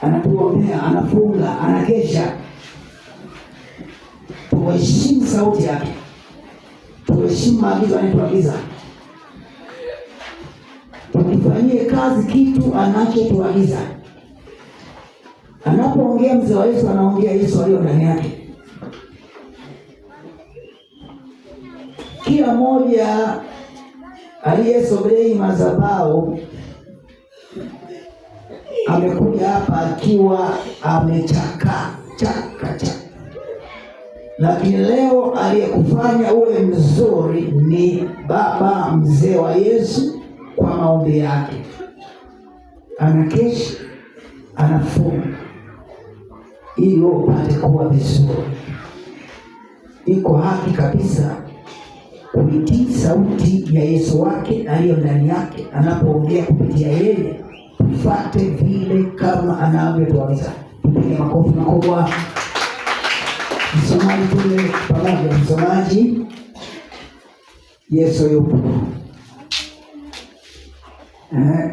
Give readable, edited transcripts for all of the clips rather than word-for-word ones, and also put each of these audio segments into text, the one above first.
anatuombea, anafunga, anakesha. Tuheshimu sauti yake, tuheshimu maagizo anayotuagiza, tukifanyie kazi kitu anachotuagiza. Anapoongea mzee wa Yesu, anaongea Yesu aliyo ndani yake. Kila mmoja aliyesogelei madhabahu amekuja hapa akiwa amechakaa chaka. Lakini leo aliyekufanya uwe mzuri ni baba mzee wa Yesu kwa maombi yake. Anakesha, anafunga ili upate kuwa vizuri. Iko haki kabisa kuitii sauti ya Yesu wake aliyo ndani yake. Anapoongea kupitia yeye, tufuate vile kama anavyotuagiza. Tupige makofi makubwa. Msomaji tule pamoja. Msomaji, Yesu yupo.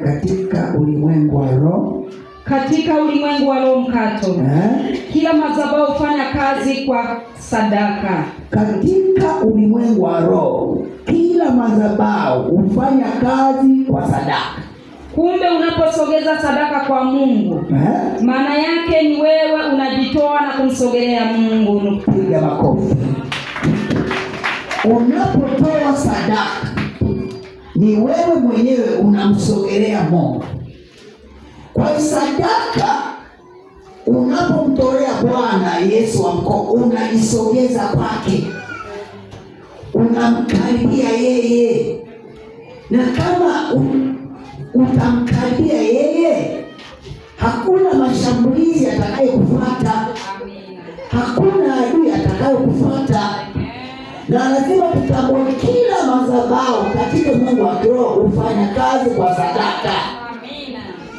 Katika ulimwengu wa roho, katika ulimwengu wa roho mkato, kila madhabahu hufanya kazi kwa sadaka. Katika ulimwengu wa roho, kila madhabahu hufanya kazi kwa sadaka. Kumbe unaposogeza sadaka kwa Mungu, maana yake ni wewe unajitoa na kumsogelea Mungu. Piga makofi. Unapotoa sadaka, ni wewe mwenyewe unamsogelea Mungu. Kwa sadaka unapomtolea Bwana Yesu wako, unaisogeza kwake, unamkaribia yeye. Na kama utamkaribia yeye, hakuna mashambulizi atakayokufuata, hakuna adui atakayokufuata. Na lazima tutambue kila madhabahu katika Mungu wa kiroho hufanya kazi kwa sadaka.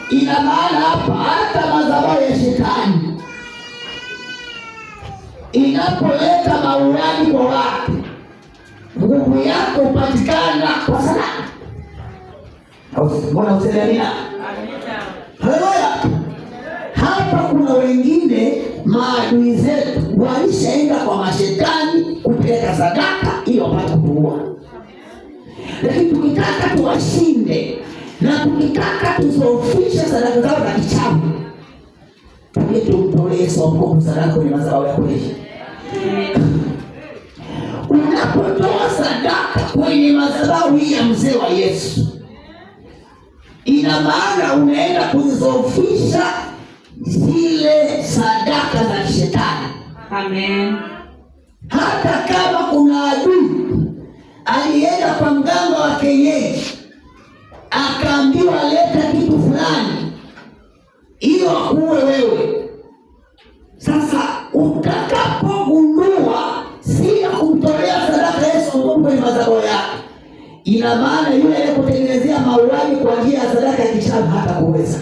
Ina maana hapa hata madhabahu ya shetani inapoleta maulani kwa watu, nguvu yako hupatikana kwa sadaka. Mbona useme amina? Haleluya. Hapa kuna wengine maadui zetu walishaenda kwa mashetani kupeleka sadaka ili wapate kuua. Lakini tukitaka tuwashinde na tukitaka tuzofisha sadaka zao za kichawi, tuje tumtolee Yesu sadaka kwenye madhabahu ya kweli. Unapotoa sadaka kwenye madhabahu hii ya mzee wa Yesu, ina maana unaenda kuzofisha zile sadaka za shetani. Amen. Hata kama kuna adui alienda kwa mganga wa kienyeji akaambiwa leta kitu fulani hiyo akuwe wewe, sasa utakapogundua si ya kumtolea sadaka Yesu Mungu kwenye madhabahu yake, ina maana yule aliyekutengenezea mauaji kwa njia ya sadaka ya kichawi hata kuweza.